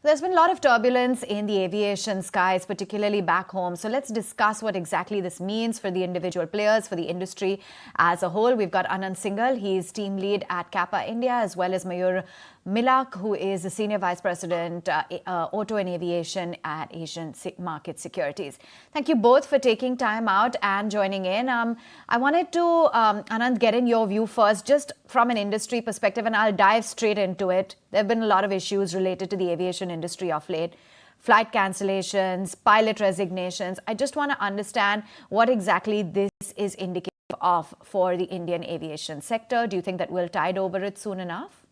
There's been a lot of turbulence in the aviation skies, particularly back home. So let's discuss what exactly this means for the individual players, for the industry as a whole. We've got Anant Singhal. He's team lead at CAPA India, as well as Mayur Milak, who is the Senior Vice President, Auto and Aviation at Asian Market Securities. Thank you both for taking time out and joining in. I wanted to, Anant, get in your view first, just from an industry perspective, and I'll dive straight into it. There have been a lot of issues related to the aviation industry of late. Flight cancellations, pilot resignations. I just want to understand what exactly this is indicative of for the Indian aviation sector. Do you think that we'll tide over it soon enough?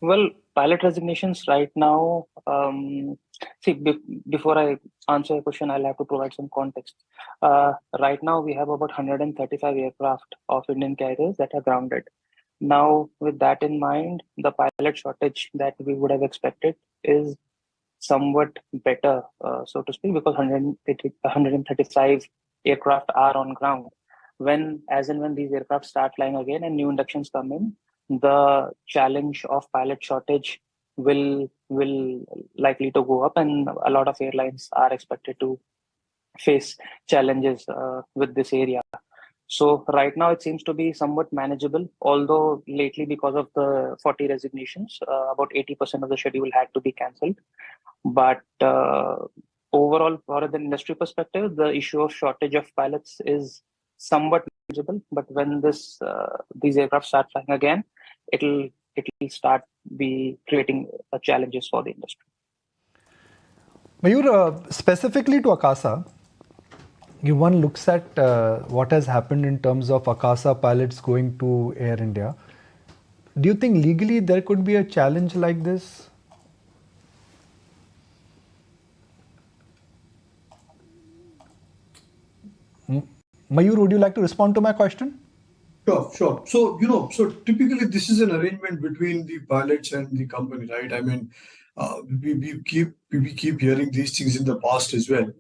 Well, pilot resignations right now, before I answer your question, I'll have to provide some context. Right now, we have about 135 aircraft of Indian carriers that are grounded. Now, with that in mind, the pilot shortage that we would have expected is somewhat better, so to speak, because 135 aircraft are on ground. When these aircraft start flying again and new inductions come in, the challenge of pilot shortage will likely to go up, and a lot of airlines are expected to face challenges with this area. So right now it seems to be somewhat manageable, although lately because of the 40 resignations, about 80% of the schedule had to be cancelled. But overall, for the industry perspective, the issue of shortage of pilots is somewhat manageable. But when these aircraft start flying again, it'll start be creating challenges for the industry. Mayur, specifically to Akasa, if one looks at what has happened in terms of Akasa pilots going to Air India, do you think legally there could be a challenge like this? Mayur, would you like to respond to my question? Sure. So, typically this is an arrangement between the pilots and the company, right? I mean, we keep hearing these things in the past as well.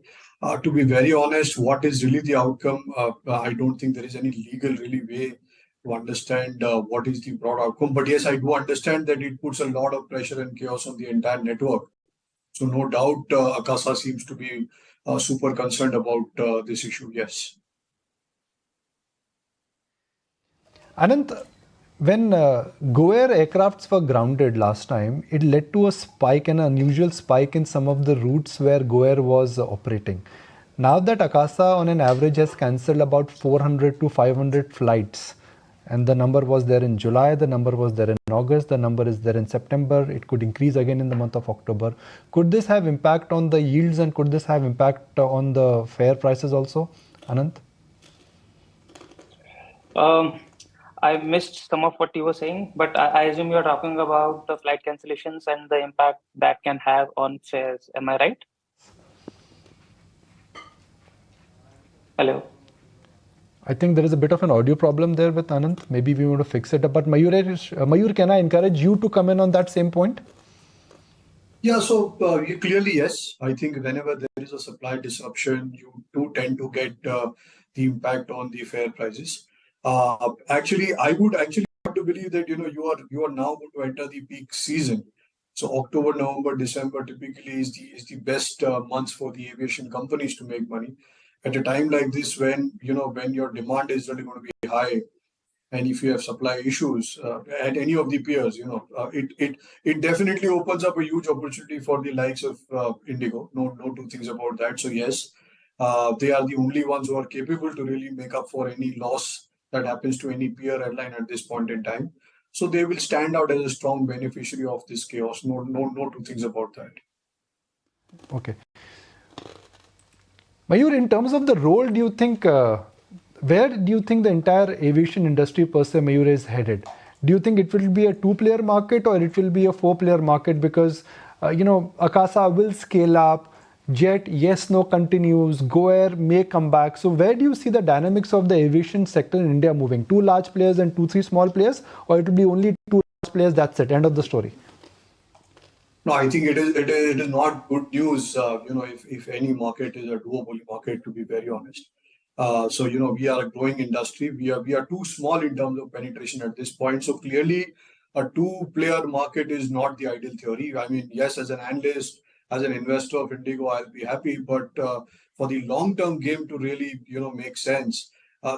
To be very honest, what is really the outcome? I don't think there is any legal way to understand what is the broad outcome. But yes, I do understand that it puts a lot of pressure and chaos on the entire network. So no doubt, Akasa seems to be super concerned about this issue. Yes. Anant, when GoAir aircrafts were grounded last time, it led to an unusual spike in some of the routes where GoAir was operating. Now that Akasa on an average has cancelled about 400 to 500 flights, and the number was there in July, the number was there in August, the number is there in September, it could increase again in the month of October. Could this have impact on the yields, and could this have impact on the fare prices also, Anant? I missed some of what you were saying, but I assume you're talking about the flight cancellations and the impact that can have on fares. Am I right? Hello? I think there is a bit of an audio problem there with Anant. Maybe we want to fix it up. But Mayur, can I encourage you to come in on that same point? Yeah, so clearly, yes. I think whenever there is a supply disruption, you do tend to get the impact on the fare prices. Actually, I would have to believe that you are now going to enter the peak season. So October, November, December typically is the best months for the aviation companies to make money. At a time like this, when your demand is really going to be high, and if you have supply issues at any of the peers, it definitely opens up a huge opportunity for the likes of Indigo. No two things about that. So yes, they are the only ones who are capable to really make up for any loss that happens to any peer airline at this point in time. So they will stand out as a strong beneficiary of this chaos. No two things about that. Okay. Mayur, in terms of the role, do you think, where do you think the entire aviation industry per se, Mayur, is headed? Do you think it will be a two-player market or it will be a four-player market? Because, Akasa will scale up. Jet, yes, no continues. GoAir may come back. So where do you see the dynamics of the aviation sector in India moving? Two large players and 2-3 small players, or it will be only two large players? That's it. End of the story. No, I think it is not good news. If any market is a duopoly market, to be very honest. So we are a growing industry. We are too small in terms of penetration at this point. So clearly, a two-player market is not the ideal theory. I mean, yes, as an analyst, as an investor of Indigo, I'll be happy, but for the long-term game to really, make sense,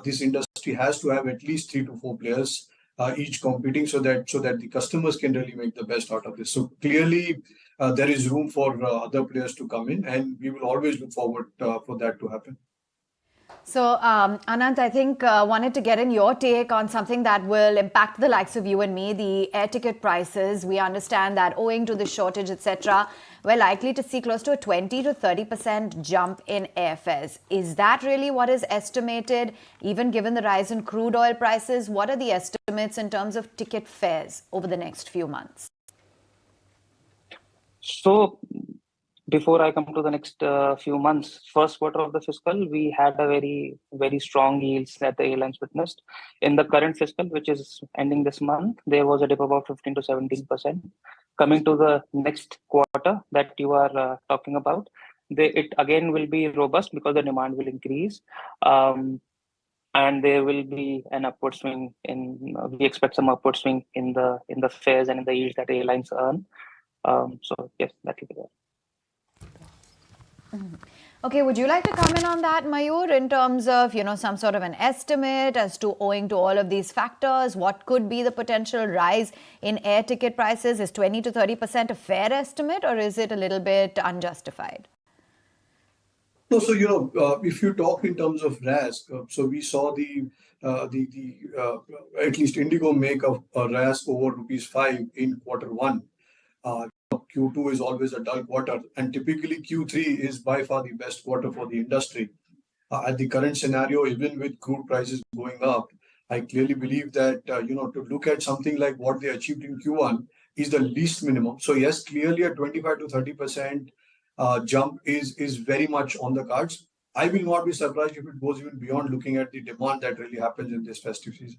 this industry has to have at least 3 to 4 players, each competing, so that the customers can really make the best out of this. So clearly, there is room for other players to come in, and we will always look forward for that to happen. So, Anant, I think wanted to get in your take on something that will impact the likes of you and me, the air ticket prices. We understand that owing to the shortage, etc., we're likely to see close to a 20 to 30% jump in airfares. Is that really what is estimated, even given the rise in crude oil prices? What are the estimates in terms of ticket fares over the next few months? So, before I come to the next few months, first quarter of the fiscal, we had a very, very strong yields that the airlines witnessed. In the current fiscal, which is ending this month, there was a dip of about 15 to 17%. Coming to the next quarter that you are talking about, it again will be robust because the demand will increase. And there will be an upward swing we expect some upward swing in the fares and in the yields that airlines earn. So yes, that will be there. Okay, would you like to comment on that, Mayur, in terms of, some sort of an estimate as to owing to all of these factors, what could be the potential rise in air ticket prices? Is 20 to 30% a fair estimate, or is it a little bit unjustified? No, so if you talk in terms of RASK, so we saw at least Indigo make a RASK over ₹5 in Q1. Q2 is always a dull quarter, and typically Q3 is by far the best quarter for the industry. At the current scenario, even with crude prices going up, I clearly believe that to look at something like what they achieved in Q1 is the least minimum. So yes, clearly a 25 to 30% jump is very much on the cards. I will not be surprised if it goes even beyond looking at the demand that really happens in this festive season.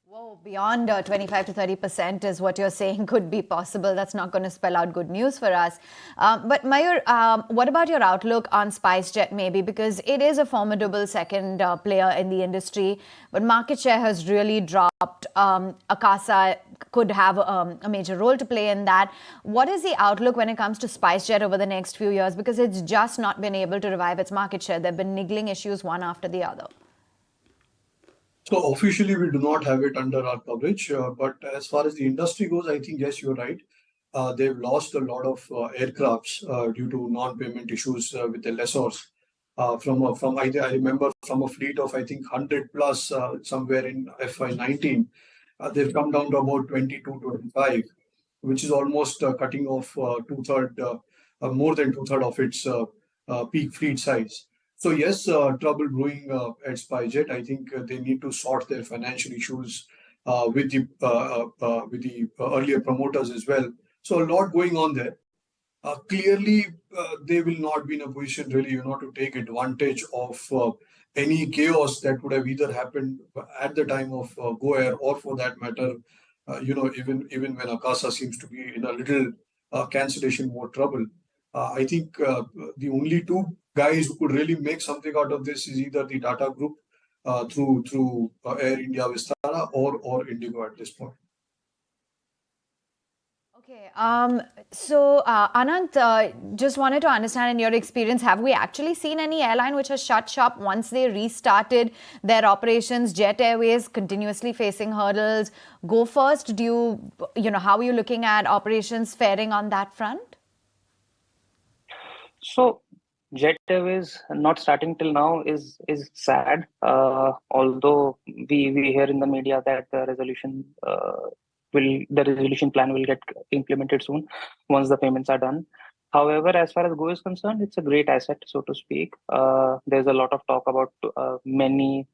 Whoa, beyond 25 to 30% is what you're saying could be possible. That's not going to spell out good news for us. But Mayur, what about your outlook on SpiceJet maybe? Because it is a formidable second player in the industry, but market share has really dropped. CAPA could have a major role to play in that. What is the outlook when it comes to SpiceJet over the next few years? Because it's just not been able to revive its market share. There have been niggling issues one after the other. So officially, we do not have it under our coverage. But as far as the industry goes, I think, yes, you're right. They've lost a lot of aircrafts due to non-payment issues with the lessors. I remember from a fleet of, I think, 100 plus somewhere in FY19, they've come down to about 22, 25, which is almost cutting off more than two-thirds of its peak fleet size. So yes, trouble brewing at SpiceJet. I think they need to sort their financial issues with the earlier promoters as well. So a lot going on there. Clearly, they will not be in a position really, to take advantage of any chaos that would have either happened at the time of Go Air, or for that matter, even when Akasa seems to be in a little cancellation mode trouble. I think the only two guys who could really make something out of this is either the Tata Group through Air India Vistara or Indigo at this point. Okay. So, Anant, just wanted to understand, in your experience, have we actually seen any airline which has shut shop once they restarted their operations? Jet Airways continuously facing hurdles. Go First, how are you looking at operations faring on that front? So Jet Airways not starting till now is sad. Although we hear in the media that the resolution plan will get implemented soon once the payments are done. However, as far as Go is concerned, it's a great asset, so to speak. There's a lot of talk about many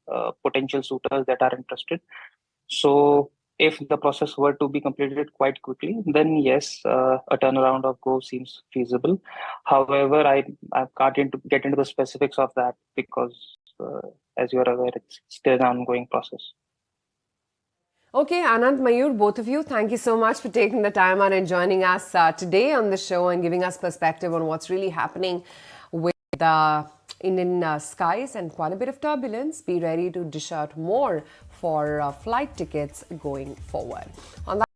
potential suitors that are interested. So if the process were to be completed quite quickly, then yes, a turnaround of Go seems feasible. However, I can't get into the specifics of that because, as you're aware, it's still an ongoing process. Okay, Anant, Mayur, both of you, thank you so much for taking the time out and joining us today on the show and giving us perspective on what's really happening with the Indian skies and quite a bit of turbulence. Be ready to dish out more for flight tickets going forward. On that